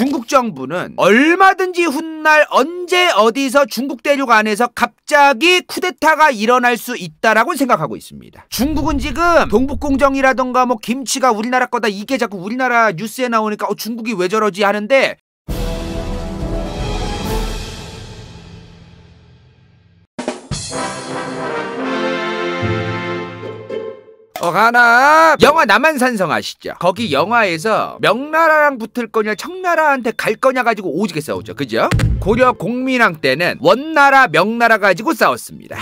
중국 정부는 얼마든지 훗날 언제 어디서 중국 대륙 안에서 갑자기 쿠데타가 일어날 수 있다라고 생각하고 있습니다. 중국은 지금 동북공정이라던가 뭐 김치가 우리나라 거다 이게 자꾸 우리나라 뉴스에 나오니까 중국이 왜 저러지 하는데 하나 영화 남한산성 아시죠? 거기 영화에서 명나라랑 붙을 거냐 청나라한테 갈 거냐 가지고 오지게 싸우죠. 그죠? 고려 공민왕 때는 원나라 명나라 가지고 싸웠습니다.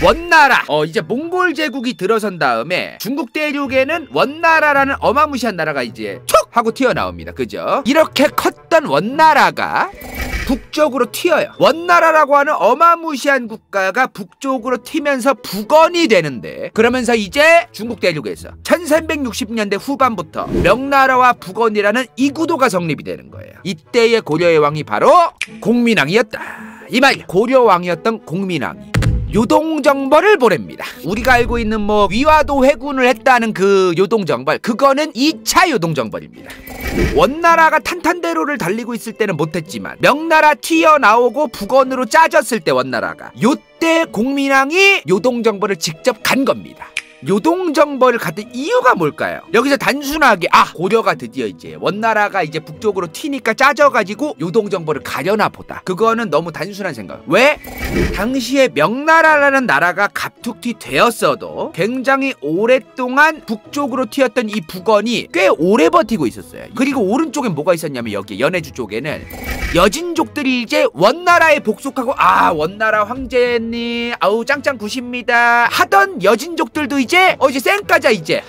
원나라 이제 몽골 제국이 들어선 다음에 중국 대륙에는 원나라라는 어마무시한 나라가 이제 툭 하고 튀어나옵니다. 그죠? 이렇게 컸던 원나라가 북쪽으로 튀어요. 원나라라고 하는 어마무시한 국가가 북쪽으로 튀면서 북원이 되는데, 그러면서 이제 중국 대륙에서 1360년대 후반부터 명나라와 북원이라는 이 구도가 성립이 되는 거예요. 이때의 고려의 왕이 바로 공민왕이었다 이 말이야. 고려 왕이었던 공민왕이 요동정벌을 보냅니다. 우리가 알고 있는 뭐 위화도 회군을 했다는 그 요동정벌, 그거는 2차 요동정벌입니다. 원나라가 탄탄대로를 달리고 있을 때는 못했지만 명나라 튀어나오고 북원으로 짜졌을 때 원나라가, 요때 공민왕이 요동정벌을 직접 간 겁니다. 요동정벌을 갔던 이유가 뭘까요? 여기서 단순하게 고려가 드디어 이제 원나라가 이제 북쪽으로 튀니까 짜져가지고 요동정벌을 가려나 보다, 그거는 너무 단순한 생각. 왜? 당시에 명나라라는 나라가 갑툭튀 되었어도 굉장히 오랫동안 북쪽으로 튀었던 이 북원이 꽤 오래 버티고 있었어요. 그리고 오른쪽엔 뭐가 있었냐면 여기 연해주 쪽에는 여진족들이 이제 원나라에 복속하고 원나라 황제님 아우 짱짱 굿입니다 하던 여진족들도 이제 쌩까자 이제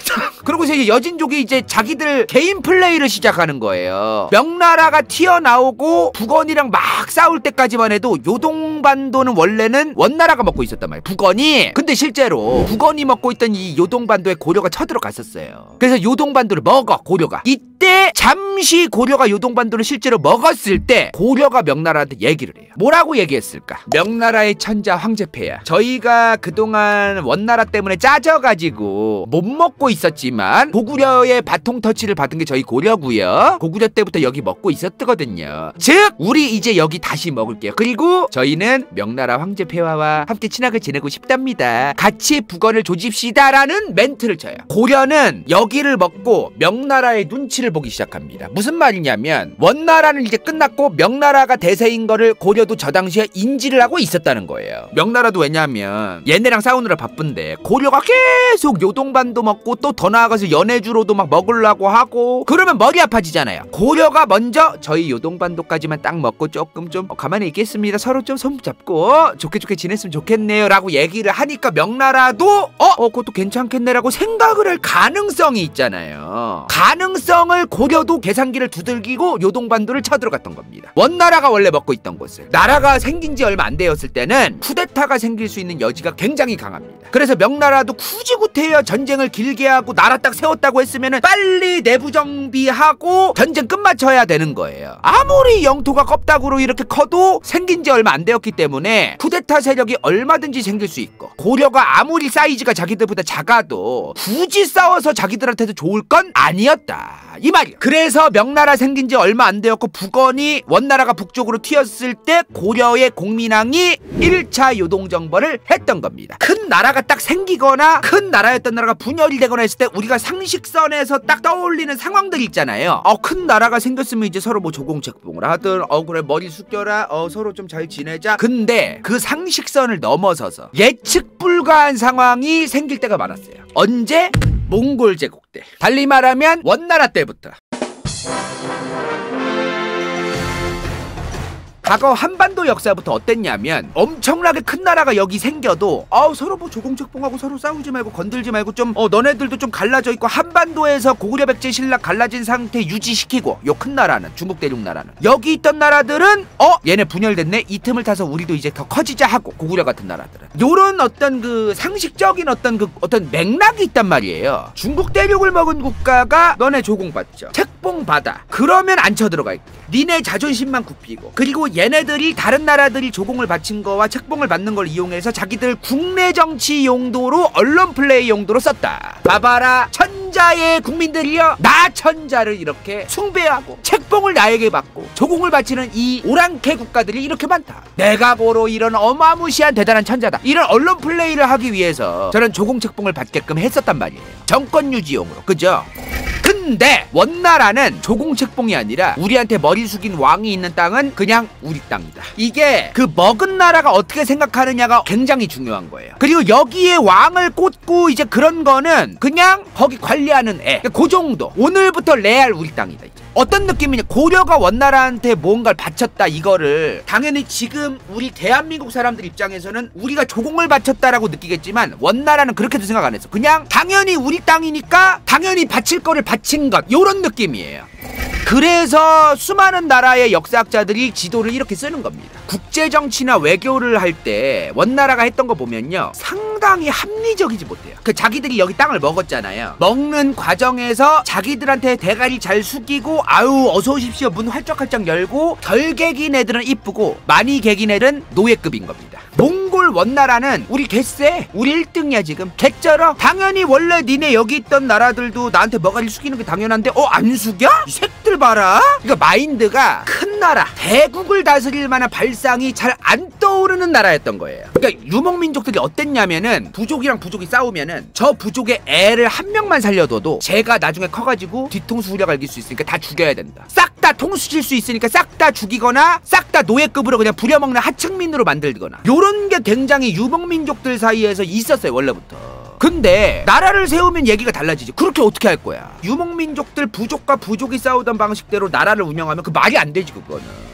그러고서 이제 여진족이 이제 자기들 개인 플레이를 시작하는 거예요. 명나라가 튀어나오고 북원이랑 막 싸울 때까지만 해도 요동반도는 원래는 원나라가 먹고 있었단 말이에요. 북원이. 근데 실제로 북원이 먹고 있던 이 요동반도에 고려가 쳐들어갔었어요. 그래서 요동반도를 먹어 고려가. 이때 잠시 고려가 요동반도를 실제로 먹었을 때 고려가 명나라한테 얘기를 해요. 뭐라고 얘기했을까? 명나라의 천자 황제폐하, 저희가 그동안 원나라 때문에 짜져가지고 못 먹고 있었지만 고구려의 바통 터치를 받은 게 저희 고려고요. 고구려 때부터 여기 먹고 있었거든요. 즉 우리 이제 여기 다시 먹을게요. 그리고 저희는 명나라 황제폐하와 함께 친하게 지내고 싶답니다. 같이 북원을 조집시다 라는 멘트를 쳐요. 고려는 여기를 먹고 명나라의 눈치를 보기 시작합니다. 무슨 말이냐면 원나라는 이제 끝났고 명나라가 대세인 거를 고려도 저 당시에 인지를 하고 있었다는 거예요. 명나라도 왜냐하면 얘네랑 싸우느라 바쁜데 고려가 계속 요동반도 먹고 또 더 나아가서 연해주로도 막 먹으려고 하고 그러면 머리 아파지잖아요. 고려가 먼저 저희 요동반도까지만 딱 먹고 조금 좀 가만히 있겠습니다. 서로 좀 손 잡고 좋게 지냈으면 좋겠네요 라고 얘기를 하니까 명나라도 그것도 괜찮겠네 라고 생각을 할 가능성이 있잖아요. 가능성을 고려도 계산기를 두들기고 요동반도를 쳐들어갔던 겁니다. 원나라가 원래 먹고 있던 곳을, 나라가 생긴 지 얼마 안 되었을 때는 쿠데타가 생길 수 있는 여지가 굉장히 강합니다. 그래서 명나라도 굳이 구태여 전쟁을 길게 하고 나라 딱 세웠다고 했으면 빨리 내부 정비하고 전쟁 끝마쳐야 되는 거예요. 아무리 영토가 껍다구로 이렇게 커도 생긴 지 얼마 안 되었기 때문에 쿠데타 세력이 얼마든지 생길 수 있고, 고려가 아무리 사이즈가 자기들보다 작아도 굳이 싸워서 자기들한테도 좋을 건 아니었다 이 말이야. 그래서 명나라 생긴 지 얼마 안 되었고 북원이 원나라가 북쪽으로 튀었을 때 고려의 공민왕이 1차 요동정벌을 했던 겁니다. 큰 나라가 딱 생기거나 큰 나라였던 나라가 분열이 되거나 했을 때 우리가 상식선에서 딱 떠올리는 상황들 있잖아요. 큰 나라가 생겼으면 이제 서로 뭐 조공책봉을 하든 그래 머리 숙여라 서로 좀 잘 지내자. 근데 그 상식선을 넘어서서 예측 불가한 상황이 생길 때가 많았어요. 언제? 몽골 제국 때. 달리 말하면 원나라 때부터. 과거 한반도 역사부터 어땠냐면 엄청나게 큰 나라가 여기 생겨도 서로 뭐 조공책봉하고 서로 싸우지 말고 건들지 말고 좀 너네들도 좀 갈라져 있고 한반도에서 고구려 백제 신라 갈라진 상태 유지시키고, 요 큰 나라는 중국 대륙 나라는 여기 있던 나라들은 얘네 분열됐네 이 틈을 타서 우리도 이제 더 커지자 하고, 고구려 같은 나라들은 요런 어떤 그 상식적인 어떤 맥락이 있단 말이에요. 중국 대륙을 먹은 국가가 너네 조공받죠, 책봉 받아, 그러면 안 쳐들어갈게. 니네 자존심만 굽히고, 그리고 얘네들이 다른 나라들이 조공을 바친 거와 책봉을 받는 걸 이용해서 자기들 국내 정치 용도로 언론 플레이 용도로 썼다. 봐봐라, 천자의 국민들이여 나 천자를 이렇게 숭배하고 책봉을 나에게 받고 조공을 바치는 이 오랑캐 국가들이 이렇게 많다. 내가 고로 이런 어마무시한 대단한 천자다. 이런 언론 플레이를 하기 위해서 저런 조공 책봉을 받게끔 했었단 말이에요. 정권 유지용으로. 그죠? 근데 원나라는 조공책봉이 아니라 우리한테 머리 숙인 왕이 있는 땅은 그냥 우리 땅이다. 이게 그 먹은 나라가 어떻게 생각하느냐가 굉장히 중요한 거예요. 그리고 여기에 왕을 꽂고 이제 그런 거는 그냥 거기 관리하는 애. 그 정도. 오늘부터 레알 우리 땅이다. 이제. 어떤 느낌이냐, 고려가 원나라한테 뭔가를 바쳤다, 이거를 당연히 지금 우리 대한민국 사람들 입장에서는 우리가 조공을 바쳤다라고 느끼겠지만 원나라는 그렇게도 생각 안 했어. 그냥 당연히 우리 땅이니까 당연히 바칠 거를 바친 것, 요런 느낌이에요. 그래서 수많은 나라의 역사학자들이 지도를 이렇게 쓰는 겁니다. 국제정치나 외교를 할 때 원나라가 했던 거 보면요, 상당히 합리적이지 못해요. 그 자기들이 여기 땅을 먹었잖아요. 먹는 과정에서 자기들한테 대가리 잘 숙이고 아유 어서 오십시오 문 활짝활짝 열고 덜 개긴 애들은 이쁘고 많이 개긴 애들은 노예급인 겁니다. 몽골 원나라는 우리 개쎄, 우리 1등이야 지금. 개쩔어. 당연히 원래 니네 여기 있던 나라들도 나한테 머가리 숙이는 게 당연한데 안 숙여? 이 새끼들 봐라. 그러니까 마인드가 큰 나라, 대국을 다스릴 만한 발상이 잘 안 떠오르는 나라였던 거예요. 그러니까 유목민족들이 어땠냐면은 부족이랑 부족이 싸우면은 저 부족의 애를 한 명만 살려둬도 쟤가 나중에 커가지고 뒤통수 후려갈길 수 있으니까 다 죽여야 된다. 싹 다 통수 칠 수 있으니까 싹 다 죽이거나 싹 다 노예급으로 그냥 부려먹는 하층민으로 만들거나, 요런 게 굉장히 유목민족들 사이에서 있었어요 원래부터. 근데 나라를 세우면 얘기가 달라지지. 그렇게 어떻게 할 거야? 유목민족들 부족과 부족이 싸우던 방식대로 나라를 운영하면 그 말이 안 되지. 그거는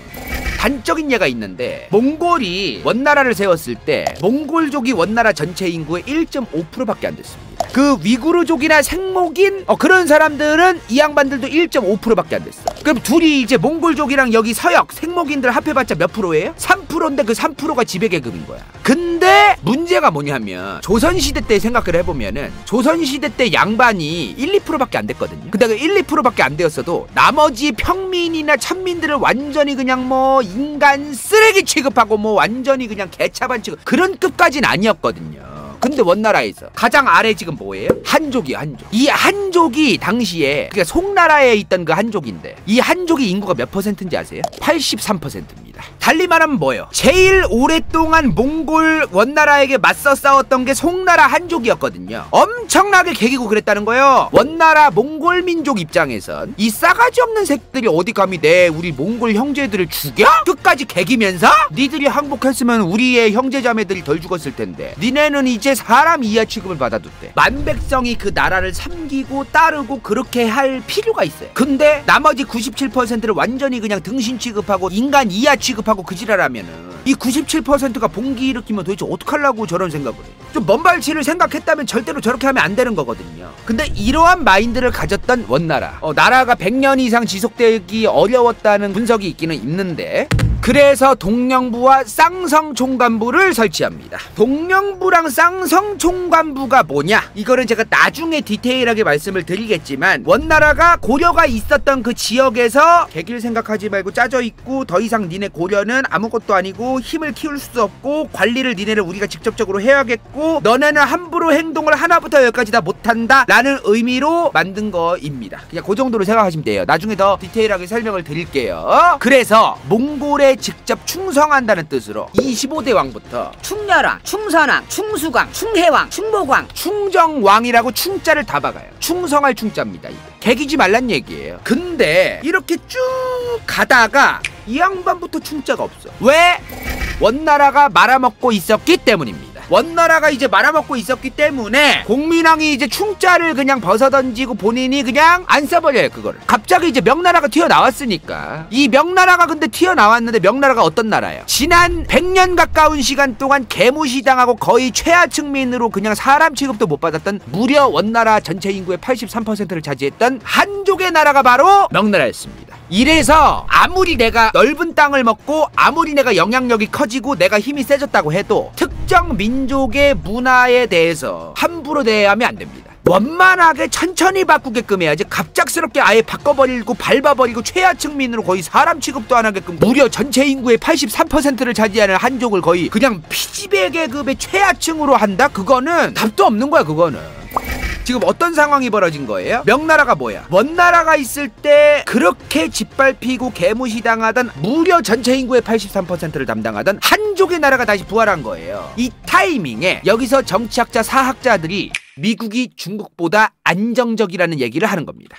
단적인 예가 있는데, 몽골이 원나라를 세웠을 때 몽골족이 원나라 전체 인구의 1.5%밖에 안 됐습니다. 그 위구르족이나 생목인 그런 사람들은 이 양반들도 1.5%밖에 안 됐어. 그럼 둘이 이제 몽골족이랑 여기 서역 생목인들 합해봤자 몇 프로예요? 3%인데 그 3%가 지배계급인 거야. 근데 문제가 뭐냐면 조선시대 때 생각을 해보면은 조선시대 때 양반이 1, 2%밖에 안 됐거든요. 근데 그 1, 2%밖에 안 되었어도 나머지 평민이나 천민들을 완전히 그냥 뭐 인간 쓰레기 취급하고 뭐 완전히 그냥 개차반 취급, 그런 급까지는 아니었거든요. 근데 원나라에서 가장 아래 지금 뭐예요? 한족이요, 한족. 이 한족이 당시에 그러니까 송나라에 있던 그 한족인데, 이 한족이 인구가 몇 퍼센트인지 아세요? 83%입니다. 달리 말하면 뭐예요? 제일 오랫동안 몽골 원나라에게 맞서 싸웠던 게 송나라 한족이었거든요. 엄청나게 개기고 그랬다는 거예요. 원나라 몽골 민족 입장에선 이 싸가지 없는 새끼들이 어디 감히 우리 몽골 형제들을 죽여? 끝까지 개기면서 니들이 항복했으면 우리의 형제자매들이 덜 죽었을 텐데 니네는 이제 사람 이하 취급을 받아줬대. 만백성이 그 나라를 섬기고 따르고 그렇게 할 필요가 있어요. 근데 나머지 97%를 완전히 그냥 등신 취급하고 인간 이하 취급하고 그 지랄하면은 이 97%가 봉기 일으키면 도대체 어떡하려고 저런 생각을 해요. 좀 먼발치를 생각했다면 절대로 저렇게 하면 안 되는 거거든요. 근데 이러한 마인드를 가졌던 원나라, 나라가 100년 이상 지속되기 어려웠다는 분석이 있기는 있는데, 그래서 동령부와 쌍성총관부를 설치합니다. 동령부랑 쌍성총관부가 뭐냐? 이거는 제가 나중에 디테일하게 말씀을 드리겠지만, 원나라가 고려가 있었던 그 지역에서 개길 생각하지 말고 짜져 있고 더 이상 니네 고려는 아무것도 아니고 힘을 키울 수 없고 관리를 니네를 우리가 직접적으로 해야겠고 너네는 함부로 행동을 하나부터 열까지 다 못한다 라는 의미로 만든 거입니다. 그냥 그 정도로 생각하시면 돼요. 나중에 더 디테일하게 설명을 드릴게요. 그래서 몽골에 직접 충성한다는 뜻으로 25대 왕부터 충렬왕, 충선왕, 충수광, 충해왕, 충목왕, 충정왕이라고 충자를 다 박아요. 충성할 충자입니다. 이거. 개기지 말란 얘기예요. 근데 이렇게 쭉 가다가 이 양반부터 충자가 없어. 왜? 원나라가 말아먹고 있었기 때문입니다. 원나라가 이제 말아먹고 있었기 때문에 공민왕이 이제 충자를 그냥 벗어던지고 본인이 그냥 안 써버려요. 그거를 갑자기 이제 명나라가 튀어나왔으니까. 이 명나라가 근데 튀어나왔는데 명나라가 어떤 나라예요? 지난 100년 가까운 시간 동안 개무시당하고 거의 최하층민으로 그냥 사람 취급도 못 받았던, 무려 원나라 전체 인구의 83%를 차지했던 한족의 나라가 바로 명나라였습니다. 이래서 아무리 내가 넓은 땅을 먹고 아무리 내가 영향력이 커지고 내가 힘이 세졌다고 해도 특정 민족의 문화에 대해서 함부로 대하면 안 됩니다. 원만하게 천천히 바꾸게끔 해야지 갑작스럽게 아예 바꿔버리고 밟아버리고 최하층민으로 거의 사람 취급도 안 하게끔 무려 전체 인구의 83%를 차지하는 한족을 거의 그냥 피지배 계급의 최하층으로 한다? 그거는 답도 없는 거야. 그거는 지금 어떤 상황이 벌어진 거예요? 명나라가 뭐야? 원나라가 있을 때 그렇게 짓밟히고 개무시당하던 무려 전체 인구의 83%를 담당하던 한족의 나라가 다시 부활한 거예요. 이 타이밍에 여기서 정치학자 사학자들이 미국이 중국보다 안정적이라는 얘기를 하는 겁니다.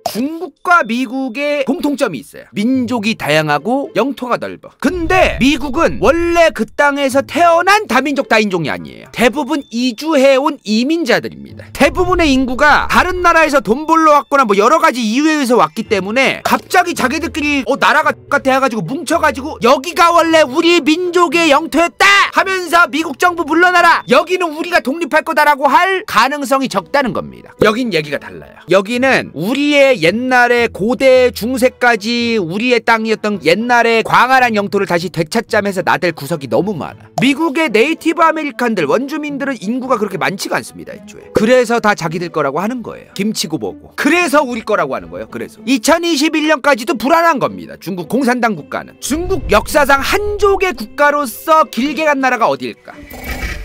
중국과 미국의 공통점이 있어요. 민족이 다양하고 영토가 넓어. 근데 미국은 원래 그 땅에서 태어난 다민족 다인종이 아니에요. 대부분 이주해온 이민자들입니다. 대부분의 인구가 다른 나라에서 돈 벌러 왔거나 뭐 여러 가지 이유에 의해서 왔기 때문에 갑자기 자기들끼리 나라가 똑같아 해가지고 뭉쳐가지고 여기가 원래 우리 민족의 영토였다 하면서 미국 정부 물러나라, 여기는 우리가 독립할 거다라고 할 가능성이 적다는 겁니다. 여긴 얘기가 달라요. 여기는 우리의 옛날에 고대 중세까지 우리의 땅이었던 옛날에 광활한 영토를 다시 되찾자면서 나댈 구석이 너무 많아. 미국의 네이티브 아메리칸들 원주민들은 인구가 그렇게 많지가 않습니다. 애초에. 그래서 다 자기들 거라고 하는 거예요. 김치고 뭐고. 그래서 우리 거라고 하는 거예요. 그래서 2021년까지도 불안한 겁니다. 중국 공산당 국가는. 중국 역사상 한족의 국가로서 길게 간 나라가 어디일까?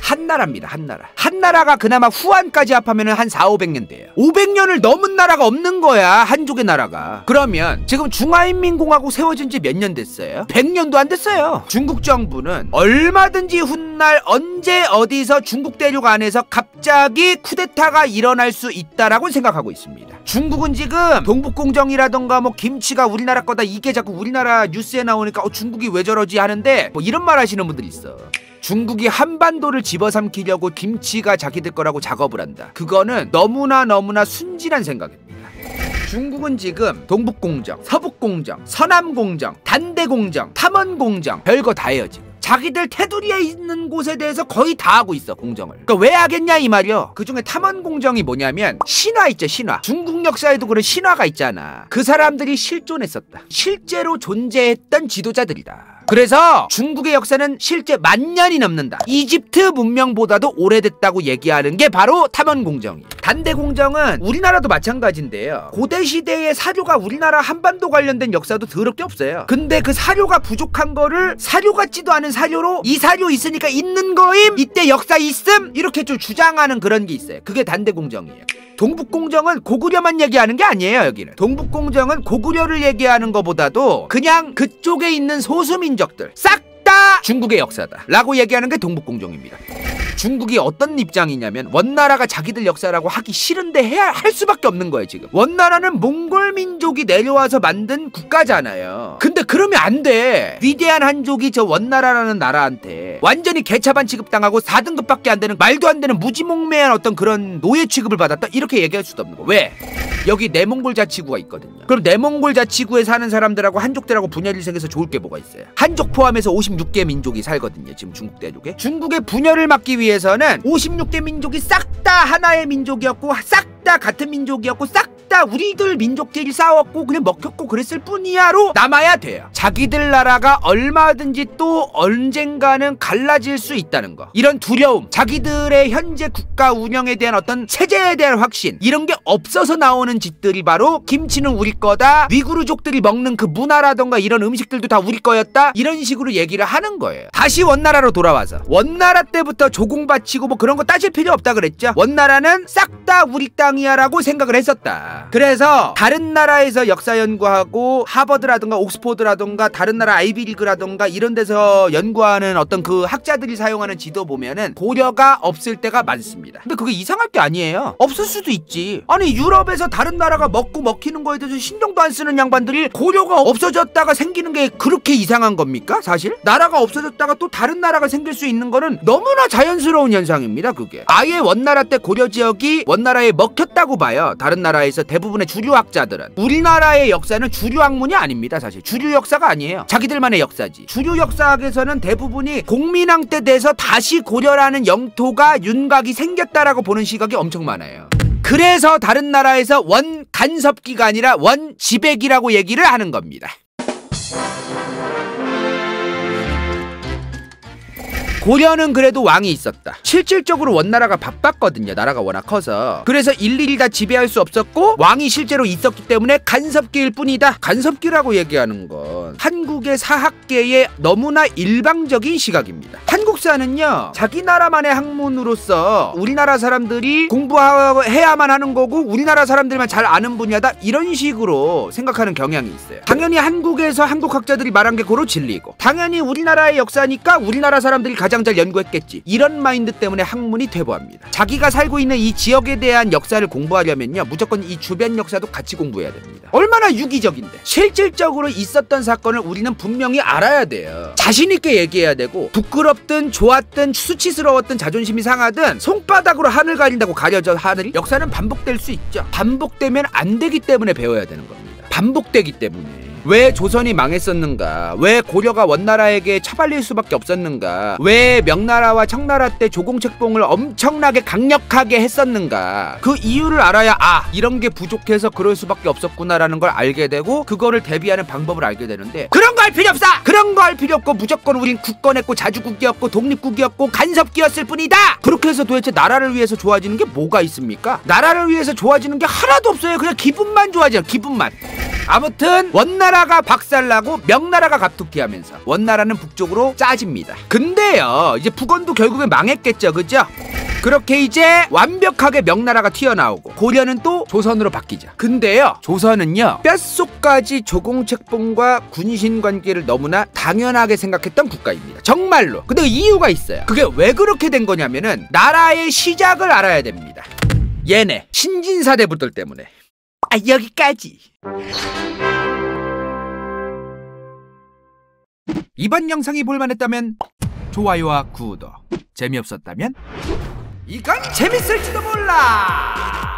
한나라입니다. 한나라. 한나라가 그나마 후한까지 합하면 한 400~500년 돼요. 500년을 넘은 나라가 없는 거야, 한족의 나라가. 그러면 지금 중화인민공화국 세워진 지 몇 년 됐어요? 100년도 안 됐어요. 중국 정부는 얼마든지 훗날 언제 어디서 중국 대륙 안에서 갑자기 쿠데타가 일어날 수 있다라고 생각하고 있습니다. 중국은 지금 동북공정이라던가 뭐 김치가 우리나라 거다, 이게 자꾸 우리나라 뉴스에 나오니까 중국이 왜 저러지 하는데 뭐 이런 말 하시는 분들이 있어. 중국이 한반도를 집어삼키려고 김치가 자기들 거라고 작업을 한다. 그거는 너무나 순진한 생각입니다. 중국은 지금 동북공정, 서북공정, 서남공정, 단대공정, 탐원공정 별거 다 해요 지금. 자기들 테두리에 있는 곳에 대해서 거의 다 하고 있어, 공정을. 그러니까 왜 하겠냐 이 말이요. 그중에 탐원공정이 뭐냐면 신화 있죠, 신화. 중국 역사에도 그런 신화가 있잖아. 그 사람들이 실존했었다. 실제로 존재했던 지도자들이다. 그래서 중국의 역사는 실제 10,000년이 넘는다. 이집트 문명보다도 오래됐다고 얘기하는 게 바로 탐원공정이에요. 단대공정은 우리나라도 마찬가지인데요. 고대시대의 사료가 우리나라 한반도 관련된 역사도 더럽게 없어요. 근데 그 사료가 부족한 거를 사료 같지도 않은 사료로 이 사료 있으니까 있는 거임, 이때 역사 있음, 이렇게 좀 주장하는 그런 게 있어요. 그게 단대공정이에요. 동북공정은 고구려만 얘기하는 게 아니에요. 여기는 동북공정은 고구려를 얘기하는 것보다도 그냥 그쪽에 있는 소수민족들 싹 다 중국의 역사다 라고 얘기하는 게 동북공정입니다. 중국이 어떤 입장이냐면 원나라가 자기들 역사라고 하기 싫은데 해야 할 수밖에 없는 거예요. 지금 원나라는 몽골 민족이 내려와서 만든 국가잖아요. 근데 그러면 안 돼. 위대한 한족이 저 원나라라는 나라한테 완전히 개차반 취급당하고 4등급밖에 안 되는 말도 안 되는 무지몽매한 어떤 그런 노예 취급을 받았다, 이렇게 얘기할 수도 없는 거. 왜? 여기 내몽골 자치구가 있거든요. 그럼 내몽골 자치구에 사는 사람들하고 한족들하고 분열이 생겨서 좋을 게 뭐가 있어요? 한족 포함해서 56개 민족이 살거든요. 지금 중국 대륙에. 중국의 분열을 막기 위해서는 56개 민족이 싹 다 하나의 민족이었고 싹 다 같은 민족이었고 싹 다 우리들 민족끼리 싸웠고 그냥 먹혔고 그랬을 뿐이야로 남아야 돼요. 자기들 나라가 얼마든지 또 언젠가는 갈라질 수 있다는 거, 이런 두려움, 자기들의 현재 국가 운영에 대한 어떤 체제에 대한 확신, 이런 게 없어서 나오는 짓들이 바로 김치는 우리 거다, 위구르족들이 먹는 그 문화라던가 이런 음식들도 다 우리 거였다, 이런 식으로 얘기를 하는 거예요. 다시 원나라로 돌아와서 원나라 때부터 조공바치고 뭐 그런 거 따질 필요 없다 그랬죠. 원나라는 싹 다 우리 땅이야 라고 생각을 했었다. 그래서 다른 나라에서 역사 연구하고 하버드라던가 옥스포드라던가 다른 나라 아이비리그라던가 이런 데서 연구하는 어떤 그 학자들이 사용하는 지도 보면은 고려가 없을 때가 많습니다. 근데 그게 이상할 게 아니에요. 없을 수도 있지. 아니 유럽에서 다른 나라가 먹고 먹히는 거에 대해서 신경도 안 쓰는 양반들이 고려가 없어졌다가 생기는 게 그렇게 이상한 겁니까? 사실 나라가 없어졌다가 또 다른 나라가 생길 수 있는 거는 너무나 자연스러운 현상입니다. 그게 아예 원나라 때 고려 지역이 원나라에 먹혔다고 봐요. 다른 나라에서 대부분의 주류학자들은. 우리나라의 역사는 주류학문이 아닙니다. 사실 주류 역사가 아니에요. 자기들만의 역사지. 주류 역사학에서는 대부분이 공민왕 때 돼서 다시 고려라는 영토가 윤곽이 생겼다라고 보는 시각이 엄청 많아요. 그래서 다른 나라에서 원 간섭기가 아니라 원 지배기라고 얘기를 하는 겁니다. 고려는 그래도 왕이 있었다. 실질적으로 원나라가 바빴거든요. 나라가 워낙 커서. 그래서 일일이 다 지배할 수 없었고 왕이 실제로 있었기 때문에 간섭기일 뿐이다. 간섭기라고 얘기하는 건 한국의 사학계의 너무나 일방적인 시각입니다. 한국사는요, 자기 나라만의 학문으로서 우리나라 사람들이 공부해야만 하는 거고 우리나라 사람들만 잘 아는 분야다, 이런 식으로 생각하는 경향이 있어요. 당연히 한국에서 한국 학자들이 말한 게 고로 진리고, 당연히 우리나라의 역사니까 우리나라 사람들이 가장 잘 연구했겠지, 이런 마인드 때문에 학문이 퇴보합니다. 자기가 살고 있는 이 지역에 대한 역사를 공부하려면요, 무조건 이 주변 역사도 같이 공부해야 됩니다. 얼마나 유기적인데. 실질적으로 있었던 사건을 우리는 분명히 알아야 돼요. 자신있게 얘기해야 되고, 부끄럽든 좋았든 수치스러웠든 자존심이 상하든 손바닥으로 하늘 가린다고 가려져 하늘, 역사는 반복될 수 있죠. 반복되면 안 되기 때문에 배워야 되는 겁니다. 반복되기 때문에. 왜 조선이 망했었는가? 왜 고려가 원나라에게 처발릴 수밖에 없었는가? 왜 명나라와 청나라 때 조공책봉을 엄청나게 강력하게 했었는가? 그 이유를 알아야 이런 게 부족해서 그럴 수밖에 없었구나라는 걸 알게 되고, 그거를 대비하는 방법을 알게 되는데, 그런 거 할 필요 없어! 그런 거 할 필요 없고 무조건 우린 굳건했고 자주국이었고 독립국이었고 간섭기였을 뿐이다! 그렇게 해서 도대체 나라를 위해서 좋아지는 게 뭐가 있습니까? 나라를 위해서 좋아지는 게 하나도 없어요. 그냥 기분만 좋아져요. 기분만. 아무튼 원나라가 박살나고 명나라가 갑툭튀하면서 원나라는 북쪽으로 짜집니다. 근데요, 이제 북원도 결국엔 망했겠죠, 그죠? 그렇게 이제 완벽하게 명나라가 튀어나오고 고려는 또 조선으로 바뀌죠. 근데요, 조선은요, 뼛속까지 조공책봉과 군신관계를 너무나 당연하게 생각했던 국가입니다. 정말로. 근데 이유가 있어요. 그게 왜 그렇게 된 거냐면은 나라의 시작을 알아야 됩니다. 얘네 신진사대부들 때문에. 여기까지. 이번 영상이 볼만했다면 좋아요와 구독, 재미없었다면 이건 재밌을지도 몰라.